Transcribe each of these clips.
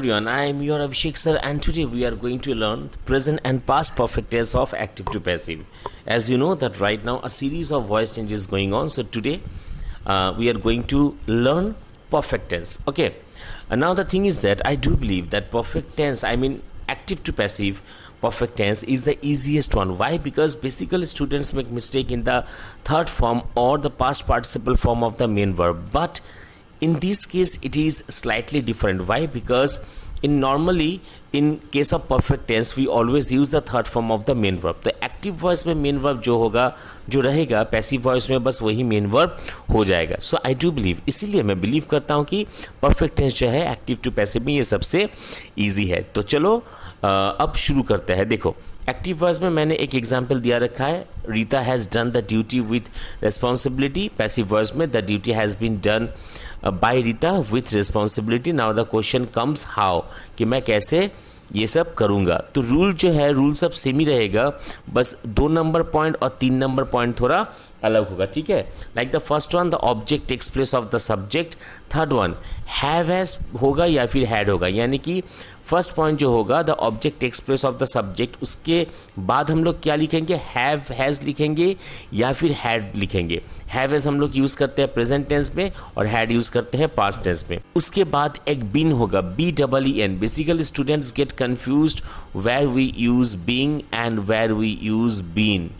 everyone, I am your Abhishek sir and today we are going to learn present and past perfect tense of active to passive. As you know that right now a series of voice changes going on, so today we are going to learn perfect tense. Okay, and now the thing is that I do believe that perfect tense, I mean active to passive perfect tense is the easiest one. Why? Because basically students make mistake in the third form or the past participle form of the main verb, but in this case it is slightly different. Why? Because in case of perfect tense we always use the third form of the main verb. तो active voice में main verb जो होगा जो रहेगा, passive voice में बस वही main verb हो जाएगा. सो आई डू बिलीव, इसीलिए मैं बिलीव करता हूँ कि परफेक्ट टेंस जो है एक्टिव टू पैसिव में ये सबसे ईजी है. तो चलो अब शुरू करते हैं. देखो एक्टिव वॉइस में मैंने एक एग्जाम्पल दिया रखा है, Rita has done the duty with responsibility. Passive voice में the duty has been done by Rita with responsibility. Now the question comes how, कि मैं कैसे ये सब करूँगा. तो रूल जो है, रूल सब सेम ही रहेगा, बस 2 नंबर पॉइंट और 3 नंबर पॉइंट थोड़ा अलग होगा. ठीक है, like the first one the object takes place of the subject. Third one have has होगा या फिर हैड होगा, यानी कि फर्स्ट पॉइंट जो होगा the object takes place of the subject, उसके बाद हम लोग क्या लिखेंगे, हैव हैज़ लिखेंगे या फिर हैड लिखेंगे. हैव हैज़ हम लोग यूज़ करते हैं प्रेजेंट टेंस में और हैड यूज़ करते हैं पास्ट टेंस में. उसके बाद एक बीन होगा, BEEN. Basically students get confused where we use being and where we use been.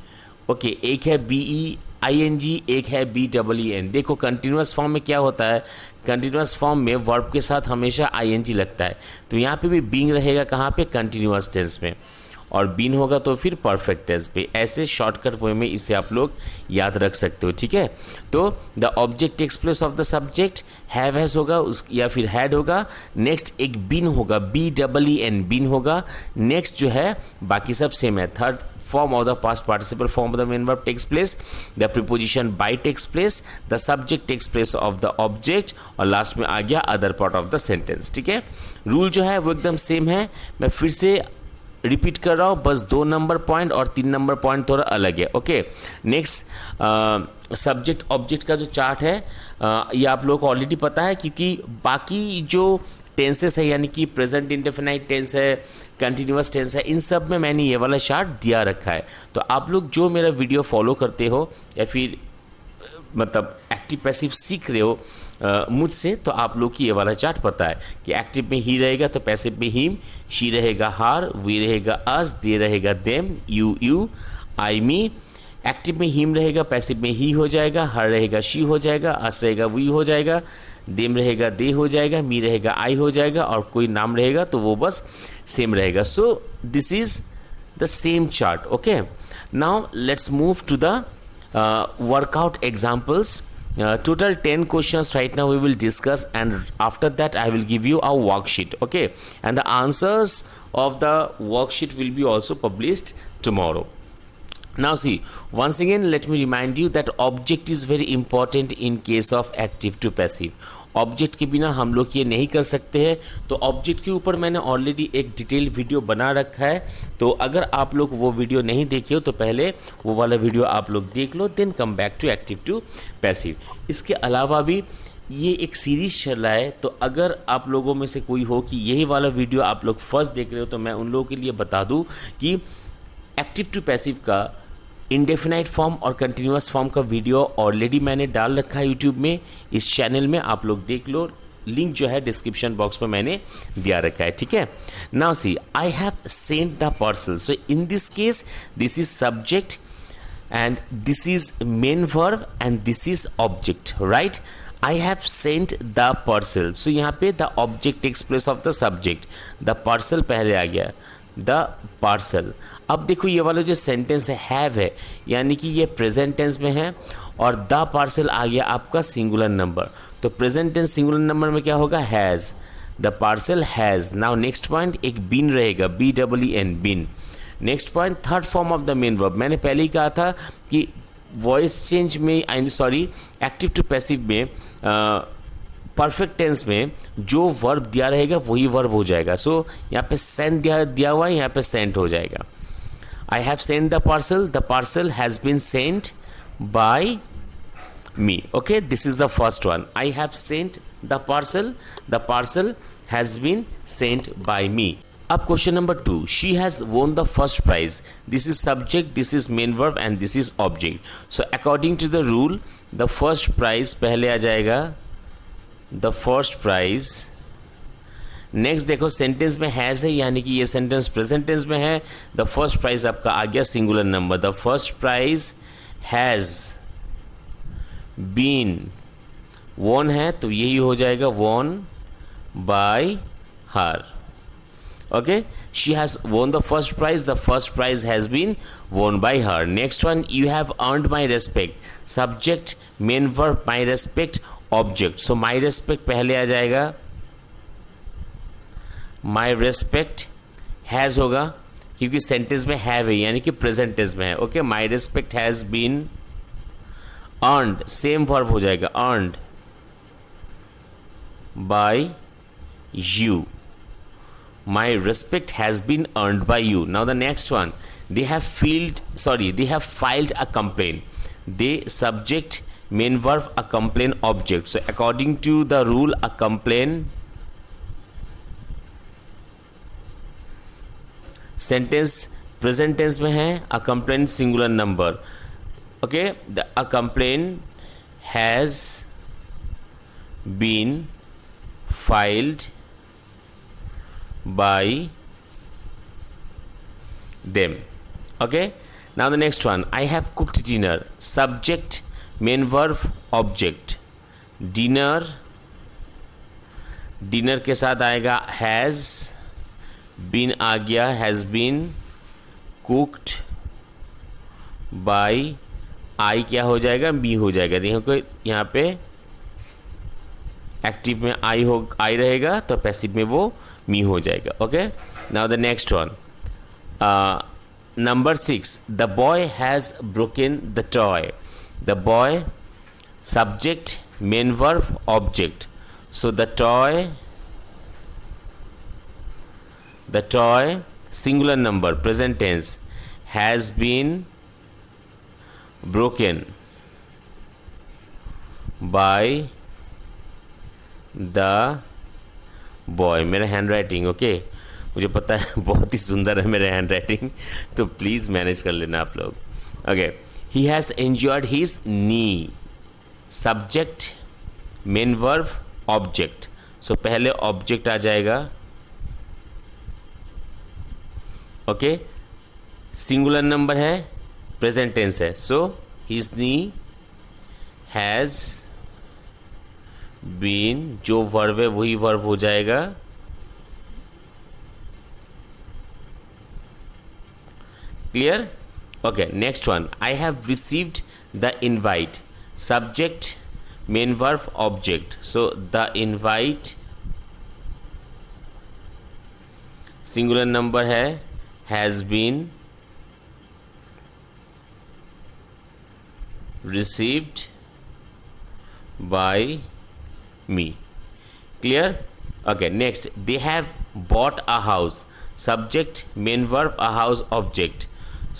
Okay, एक है BEING, एक है BEEN. देखो कंटिन्यूस फॉर्म में क्या होता है, कंटिन्यूस फॉर्म में वर्ब के साथ हमेशा ING लगता है. तो यहाँ पे भी बीइंग रहेगा कहाँ पे, कंटिन्यूस टेंस में, और बीन होगा तो फिर परफेक्ट टेंस पे. ऐसे शॉर्टकट वे में इसे आप लोग याद रख सकते हो. ठीक है, तो the object takes place of the subject, have has होगा उस या फिर हैड होगा. नेक्स्ट एक बीन होगा, BEEN बीन होगा. नेक्स्ट जो है बाकी सब सेम है. Third form of the past participle form of the main verb takes place, the preposition by takes place, the subject takes place of the object, और last में आ गया other part of the sentence. ठीक है, rule जो है वो एकदम same है. मैं फिर से रिपीट कर रहा हूँ, बस 2 नंबर पॉइंट और 3 नंबर पॉइंट थोड़ा अलग है. ओके, नेक्स्ट सब्जेक्ट ऑब्जेक्ट का जो चार्ट है ये आप लोगों को ऑलरेडी पता है, क्योंकि बाकी जो टेंसेस है यानी कि प्रेजेंट इंडेफिनाइट टेंस है, कंटिन्यूअस टेंस है, इन सब में मैंने ये वाला चार्ट दिया रखा है. तो आप लोग जो मेरा वीडियो फॉलो करते हो या फिर मतलब एक्टिव पैसिव सीख रहे हो मुझसे, तो आप लोग की ये वाला चार्ट पता है कि एक्टिव में ही रहेगा तो पैसिव में हिम, शी रहेगा हार, वी रहेगा अस, दे रहेगा them, you I me. Active में हिम रहेगा, पैसिव में ही हो जाएगा, हर रहेगा शी हो जाएगा, अस रहेगा वी हो जाएगा, देम रहेगा दे हो जाएगा, मी रहेगा आई हो जाएगा, और कोई नाम रहेगा तो वो बस सेम रहेगा. So this is the same chart. Okay, now let's move to the workout examples. Total 10 questions right now we will discuss, and after that I will give you a worksheet. Okay, and the answers of the worksheet will be also published tomorrow. Now see, once again let me remind you that object is very important in case of active to passive. Object के बिना हम लोग ये नहीं कर सकते हैं. तो ऑब्जेक्ट के ऊपर मैंने ऑलरेडी एक डिटेल वीडियो बना रखा है, तो अगर आप लोग वो वीडियो नहीं देखे हो तो पहले वो वाला वीडियो आप लोग देख लो, then come back to active to passive. इसके अलावा भी ये एक सीरीज़ चल रहा है, तो अगर आप लोगों में से कोई हो कि यही वाला वीडियो आप लोग फर्स्ट देख रहे हो, तो मैं उन लोगों के लिए बता दूँ कि एक्टिव टू पैसिव का इंडेफिनाइट फॉर्म और कंटिन्यूअस फॉर्म का वीडियो ऑलरेडी मैंने डाल रखा है यूट्यूब में, इस चैनल में आप लोग देख लो. लिंक जो है डिस्क्रिप्शन बॉक्स में मैंने दिया रखा है. ठीक है, now see I have sent the parcel. So in this case this is subject and this is main verb and this is object, right. I have sent the parcel. So यहाँ पे the object takes place of the subject, the parcel पहले आ गया, the parcel. अब देखो ये वाला जो सेंटेंस है हैव है, यानी कि ये प्रेजेंट टेंस में है, और द पार्सल आ गया आपका सिंगुलर नंबर. तो प्रेजेंट टेंस सिंगुलर नंबर में क्या होगा, has. The parcel has. Now next point एक बीन रहेगा, BEEN been. Next point third form of the main verb. मैंने पहले ही कहा था कि वॉइस चेंज में एक्टिव टू पैसिव में परफेक्ट टेंस में जो वर्ब दिया रहेगा वही वर्ब हो जाएगा. सो यहाँ पे सेंड दिया हुआ है, यहाँ पे सेंट हो जाएगा. I have sent the parcel has been sent by me. Okay, this is the first one. I have sent the parcel has been sent by me. अब question number 2, she has won the first prize. This is subject, this is main verb and this is object. So according to the rule the first prize पहले आ जाएगा, the first prize. Next देखो sentence में has है, यानी कि ये sentence present tense में है. द फर्स्ट प्राइज आपका आ गया singular number. The first prize has been won है तो यही हो जाएगा won by her. Okay, she has won the first prize. The first prize has been won by her. Next one, you have earned my respect. Subject, main verb, my respect, object. So my respect पहले आ जाएगा. My respect has होगा क्योंकि sentence में have है यानी कि present tense में है. Okay, my respect has been earned. Same verb हो जाएगा earned by you. My respect has been earned by you. Now the next one, they have filed a complaint. They subject, main verb, a complaint object. So according to the rule, a complaint sentence present tense में है, a complaint singular number. Okay, a complaint has been filed by them. Okay, now the next one, I have cooked dinner. Subject, main verb, object. Dinner के साथ आएगा has been आ गया, has been cooked by I क्या हो जाएगा, me हो जाएगा. देखो यहाँ पे एक्टिव में आई रहेगा तो पैसिव में वो मी हो जाएगा. Okay, now the next one, number 6, the boy has broken the toy. The boy subject, main verb, object. So the toy singular number present tense has been broken by the boy. मेरा handwriting okay, मुझे पता है बहुत ही सुंदर है मेरा handwriting, तो प्लीज़ मैनेज कर लेना आप लोग. Okay, he has enjoyed his knee. Subject, main verb, object. So पहले ऑब्जेक्ट आ जाएगा. ओके, सिंगुलर नंबर है, प्रेजेंट टेंस है. So his knee has been, जो वर्ब है वही वर्ब हो जाएगा. Clear? Okay, next one, I have received the invite. Subject, main verb, object. So the invite singular number है, has been received by me. Clear? Okay, next, they have bought a house. Subject, main verb, a house, object.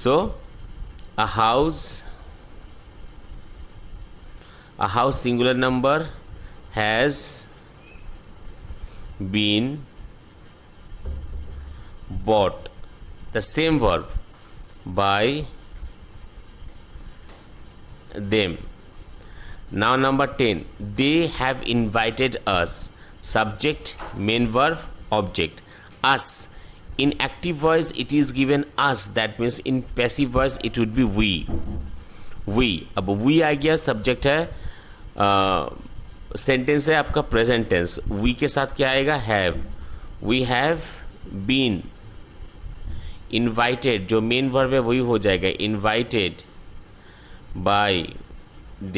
So a house singular number has been bought, the same verb, by them. Now number 10, they have invited us. Subject, main verb, object. Us. In active voice it is given us, that means in passive voice it would be we. अब we आ गया, subject है, sentence है आपका present tense. we के साथ क्या आएगा, have. we have been invited, जो मेन वर्ब है वही हो जाएगा, invited by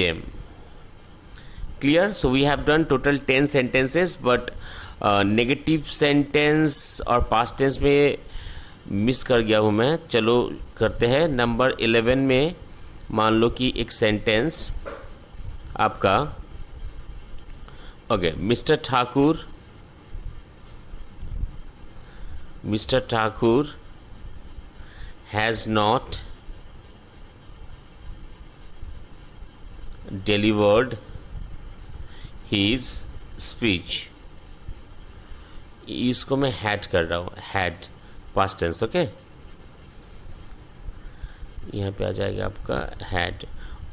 them. Clear? So we have done total 10 sentences, but negative sentence और पास्ट टेंस में मिस कर गया हूँ मैं. चलो करते हैं. नंबर 11 में मान लो कि एक सेंटेंस आपका, okay, mister Thakur has not delivered his speech इसको मैं हैड कर रहा हूँ, हैड पास्ट टेंस, ओके। यहाँ पे आ जाएगा आपका हैड,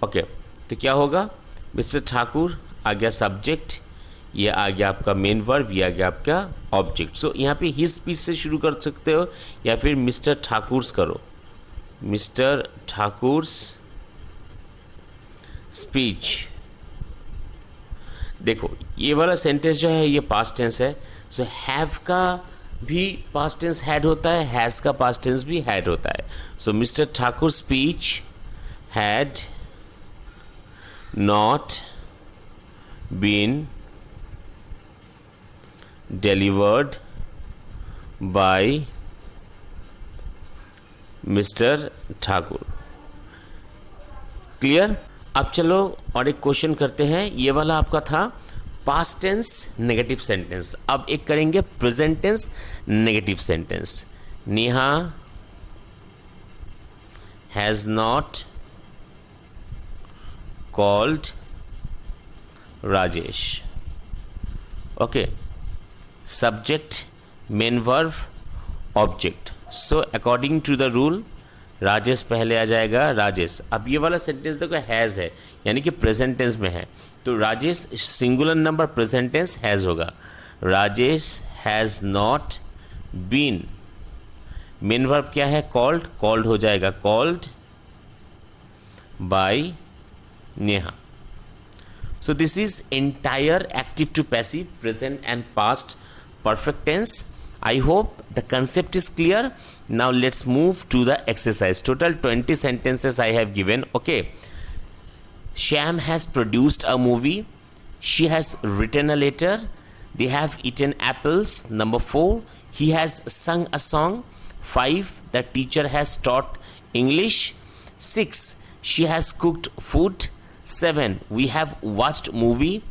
ओके। तो क्या होगा, मिस्टर ठाकुर आ गया सब्जेक्ट, ये आ गया आपका मेन वर्ब, ये आ गया आपका ऑब्जेक्ट। सो यहाँ पे हिज स्पीच से शुरू कर सकते हो या फिर मिस्टर ठाकुर्स करो, मिस्टर ठाकुर्स स्पीच। देखो ये वाला सेंटेंस जो है ये पास्ट टेंस है, सो हैव का भी पास्ट टेंस हैड होता है, हैज का पास्ट टेंस भी हैड होता है। So mister Thakur speech had not been delivered by mister Thakur. Clear. अब चलो और एक क्वेश्चन करते हैं। ये वाला आपका था पास्ट टेंस नेगेटिव सेंटेंस, अब एक करेंगे present tense negative sentence. Neha has not called Rajesh, okay. Subject main verb object. So according to the rule Rajesh पहले आ जाएगा, राजेश। अब ये वाला सेंटेंस देखो हैज़ है, यानी कि प्रेजेंट टेंस में है, तो Rajesh singular number present tense has होगा। Rajesh has not been, main verb क्या है, कॉल्ड, कॉल्ड हो जाएगा called by Neha. So this is entire active to passive, present and past perfect tense. I hope the concept is clear. Now let's move to the exercise. Total 20 sentences I have given. Okay. Shyam has produced a movie. She has written a letter. They have eaten apples. Number 4, he has sung a song. 5, the teacher has taught English. 6, she has cooked food. 7, we have watched movie.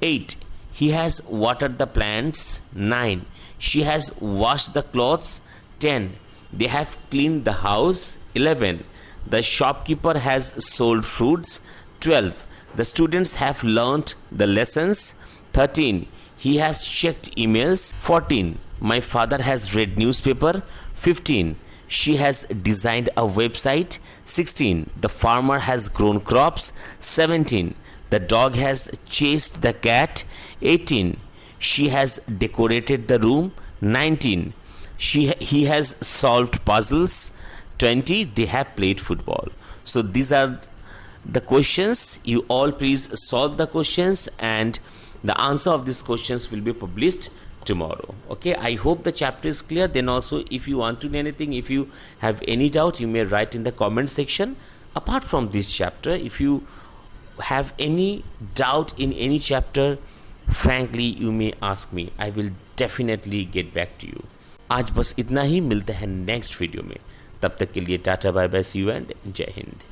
8, he has watered the plants. 9, she has washed the clothes. 10, they have cleaned the house. 11, the shopkeeper has sold fruits. 12, the students have learnt the lessons. 13, he has checked emails. 14, my father has read newspaper. 15, she has designed a website. 16, the farmer has grown crops. 17, the dog has chased the cat. 18, she has decorated the room. 19, he has solved puzzles. 20, they have played football. So these are the questions. You all please solve the questions and the answer of these questions will be published tomorrow. Okay, I hope the chapter is clear. Then also if you want to know anything, if you have any doubt, you may write in the comment section. Apart from this chapter, if you have any doubt in any chapter, frankly you may ask me. I will definitely get back to you. आज बस इतना ही, मिलते हैं next video में। तब तक के लिए tata bye bye, see you and जय हिंद।